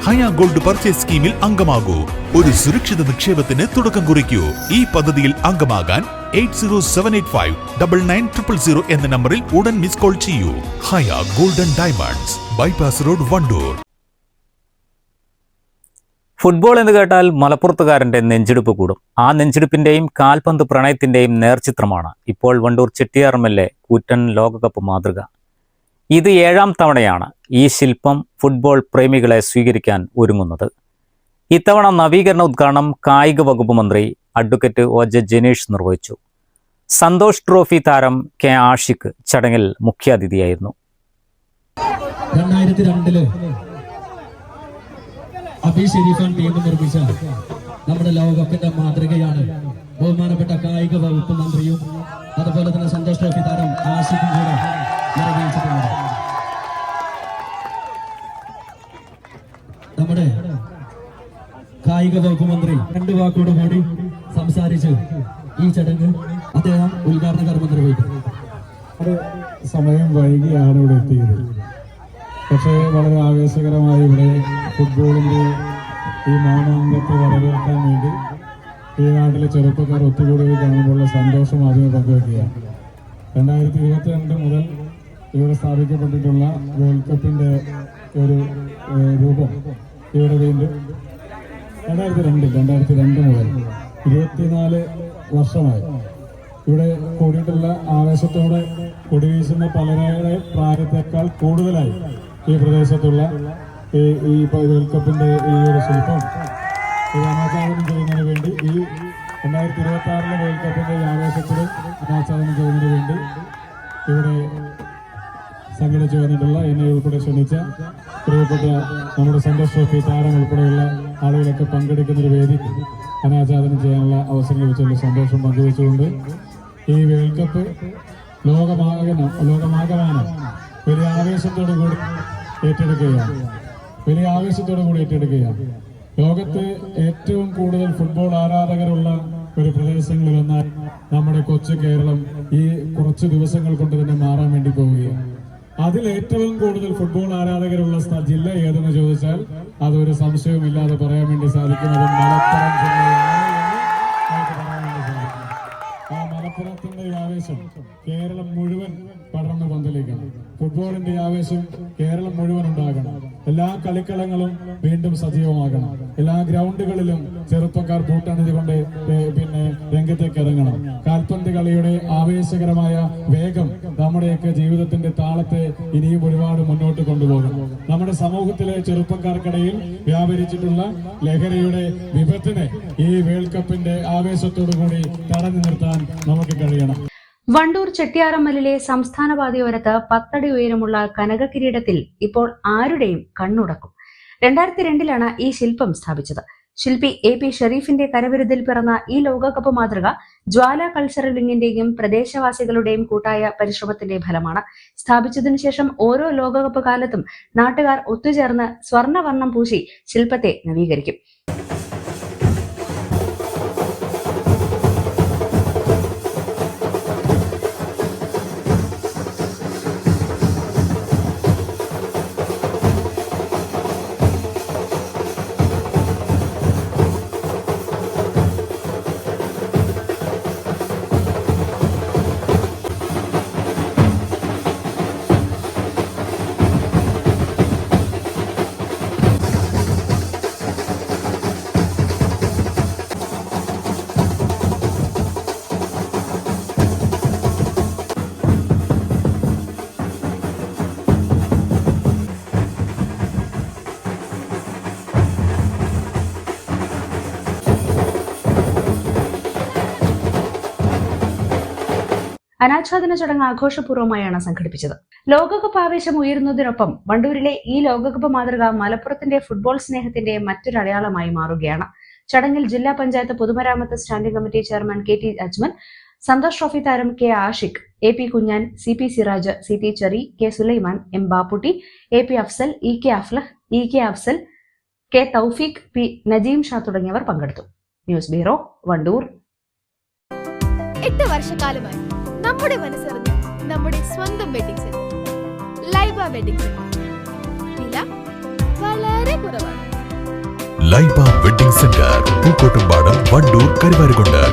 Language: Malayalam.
ഹയ ഗോൾഡ് പർച്ചേസ് സ്കീമിൽ അംഗമാകൂ. ഒരു സുരക്ഷിത നിക്ഷേപത്തിന് തുടക്കം കുറിക്കൂ. ഈ പദ്ധതിയിൽ അംഗമാകാൻ 8078599000 എന്ന നമ്പറിൽ ഉടൻ മിസ് കോൾ ചെയ്യൂ. Haya golden diamonds, bypass road, Wandoor. Football എന്ന് കേട്ടാൽ മലപ്പുറത്തുകാരന്റെ നെഞ്ചെടുപ്പ് കൂടും. ആ നെഞ്ചെടുപ്പിന്റെയും കാൽപന്ത് പ്രണയത്തിന്റെയും നേർചിത്രമാണ് ഇപ്പോൾ വണ്ടൂർ ചെട്ടിയാർ എം.എൽ.എ. കൂറ്റൻ ലോകകപ്പ് മാതൃക. ഇത് 7ാം തവണയാണ് ഈ ശില്പം ഫുട്ബോൾ പ്രേമികളെ സ്വീകരിക്കാൻ ഒരുങ്ങുന്നത്. ഇത്തവണ നവീകരണ ഉദ്ഘാടനം കായിക വകുപ്പ് മന്ത്രി അഡ്വക്കേറ്റ് OJ ജനീഷ് നിർവഹിച്ചു. സന്തോഷ് ട്രോഫി താരം കെ ആഷിഖ് ചടങ്ങിൽ മുഖ്യാതിഥിയായിരുന്നു. 2002 അബി ഷെരീഫാൻ ടീം നിർമ്മിച്ച നമ്മുടെ ലോകകപ്പിന്റെ മാതൃകയാണ് ബഹുമാനപ്പെട്ട കായിക വകുപ്പ് മന്ത്രിയും അതുപോലെ തന്നെ സന്തോഷ് ട്രോഫി താരം ആഷിഖും കൂടെ നിർവഹിച്ചിട്ടുള്ളത്. നമ്മുടെ കായിക വകുപ്പ് മന്ത്രി 2 വാക്കോട് കൂടി സംസാരിച്ച് ഈ ചടങ്ങ് അദ്ദേഹം ഉദ്ഘാടന കർമ്മം നിർവഹിക്കും. സമയം വൈകിയാണ് ഇവിടെ എത്തിയത്. പക്ഷേ വളരെ ആവേശകരമായി ഇവിടെ ഫുട്ബോളിൻ്റെ ഈ മാമാങ്കത്തെ വരവേൽക്കാൻ വേണ്ടി ഈ നാട്ടിലെ ചെറുപ്പക്കാർ ഒത്തുകൂടിയത് കാണുമ്പോഴുള്ള സന്തോഷം ആദ്യം പങ്കുവയ്ക്കുകയാണ്. 2022 മുതൽ ഇവിടെ സ്ഥാപിക്കപ്പെട്ടിട്ടുള്ള വേൾഡ് കപ്പിൻ്റെ ഒരു രൂപം ഇവിടെ വീണ്ടും 2002 മുതൽ 24 വർഷമായി ഇവിടെ കൂടിയിട്ടുള്ള ആവേശത്തോടെ കൊടിവീശുന്ന പലരുടെ പ്രായത്തേക്കാൾ കൂടുതലായി ഈ പ്രദേശത്തുള്ള ഈ വേൾഡ് കപ്പിന്റെ ഈ ഒരു ശില്പം അനാച്ഛാദനം ചെയ്യുന്നതിന് വേണ്ടി ഈ 2026 വേൾഡ് കപ്പിന്റെ ഈ ആവേശത്തിലും അനാച്ഛാദനം ചെയ്യുന്നതിന് വേണ്ടി ഇവിടെ സംഘടിച്ചു വന്നിട്ടുള്ള എന്നെ ഉൾപ്പെടെ ക്ഷണിച്ച പ്രിയപ്പെട്ട നമ്മുടെ സന്തോഷ് ട്രോഫി താരം ഉൾപ്പെടെയുള്ള ആളുകളൊക്കെ പങ്കെടുക്കുന്ന ഒരു വേദി അനാച്ഛാദനം ചെയ്യാനുള്ള അവസരം ലഭിച്ചുള്ള സന്തോഷം പങ്കുവെച്ചുകൊണ്ട് ഈ വേൾഡ് കപ്പ് ലോകമാകമാനം വലിയ ആവേശത്തോടു കൂടി ഏറ്റെടുക്കുകയാണ്. ലോകത്ത് ഏറ്റവും കൂടുതൽ ഫുട്ബോൾ ആരാധകരുള്ള ഒരു പ്രദേശങ്ങളിലൊന്നായി നമ്മുടെ കൊച്ചു കേരളം ഈ കുറച്ച് ദിവസങ്ങൾ കൊണ്ട് തന്നെ മാറാൻ വേണ്ടി പോവുകയാണ്. അതിൽ ഏറ്റവും കൂടുതൽ ഫുട്ബോൾ ആരാധകരുള്ള ജില്ല ഏതെന്ന് ചോദിച്ചാൽ അതൊരു സംശയവുമില്ലാതെ പറയാൻ വേണ്ടി സാധിക്കുന്നത് മലപ്പുറം ജില്ലയാണ്. ആ മലപ്പുറത്തിന്റെ ആവേശം കേരളം മുഴുവൻ പടർന്നു പന്തലിക്കണം. ഫുട്ബോളിന്റെ ആവേശം കേരളം മുഴുവൻ ഉണ്ടാകണം. എല്ലാ കളിക്കളങ്ങളും വീണ്ടും സജീവമാകണം. എല്ലാ ഗ്രൗണ്ടുകളിലും ചെറുപ്പക്കാർ കൂട്ടണിഞ്ഞുകൊണ്ട് രംഗത്തേക്ക് ഇറങ്ങണം. കാൽപന്ത് കളിയുടെ ആവേശകരമായ വേഗം നമ്മുടെയൊക്കെ ജീവിതത്തിന്റെ താളത്തെ ഇനിയും ഒരുപാട് മുന്നോട്ട് കൊണ്ടുപോകണം. നമ്മുടെ സമൂഹത്തിലെ ചെറുപ്പക്കാർക്കിടയിൽ വ്യാപരിച്ചിട്ടുള്ള ലഹരിയുടെ വിപത്തിനെ ഈ വേൾഡ് കപ്പിന്റെ ആവേശത്തോടു കൂടി തടഞ്ഞു നിർത്താൻ നമുക്ക് കഴിയണം. വണ്ടൂർ ചെട്ടിയാർ എം.എൽ.എ. സംസ്ഥാന പാതയോരത്ത് 10 അടി ഉയരമുള്ള കനക കിരീടത്തിൽ ഇപ്പോൾ ആരുടെയും കണ്ണുടക്കും. 2002 ഈ ശില്പം സ്ഥാപിച്ചത്. ശില്പി AP ഷെരീഫിന്റെ കരവിരുതിൽ പിറന്ന ഈ ലോകകപ്പ് മാതൃക ജ്വാല കൾച്ചറൽ വിങ്ങിന്റെയും പ്രദേശവാസികളുടെയും കൂട്ടായ പരിശ്രമത്തിന്റെ ഫലമാണ്. സ്ഥാപിച്ചതിനു ശേഷം ഓരോ ലോകകപ്പ് കാലത്തും നാട്ടുകാർ ഒത്തുചേർന്ന് സ്വർണ്ണവർണ്ണം പൂശി ശില്പത്തെ നവീകരിക്കും. അനാച്ഛാദന ചടങ്ങ് ആഘോഷപൂർവ്വമായാണ് സംഘടിപ്പിച്ചത്. ലോകകപ്പ് ആവേശം ഉയരുന്നതിനൊപ്പം വണ്ടൂരിലെ ഈ ലോകകപ്പ് മാതൃക മലപ്പുറത്തിന്റെ ഫുട്ബോൾ സ്നേഹത്തിന്റെ മറ്റൊരടയാളമായി മാറുകയാണ്. ചടങ്ങിൽ ജില്ലാ പഞ്ചായത്ത് പൊതുമരാമത്ത് standing committee chairman KT Ajmal, Santosh trophy താരം K Ashiq, AP Kunjan, CP Siraj, CT Cherry, K Sulaiman, M Bapputty, AP Afsal, EK Aflah, EK Afsal, K Thoufeeq, P Najeem Shah തുടങ്ങിയവർ പങ്കെടുത്തു. News bureau, Wandoor. 8 വർഷക്കാലമായി നമ്മുടെ മനസ്സറിഞ്ഞ് നമ്മുടെ സ്വന്തം wedding centre Laiba wedding centre. വില വളരെ കുറവാണ്. Laiba wedding centre, Pookkottumpadam, Wandoor, Karuvarakundu.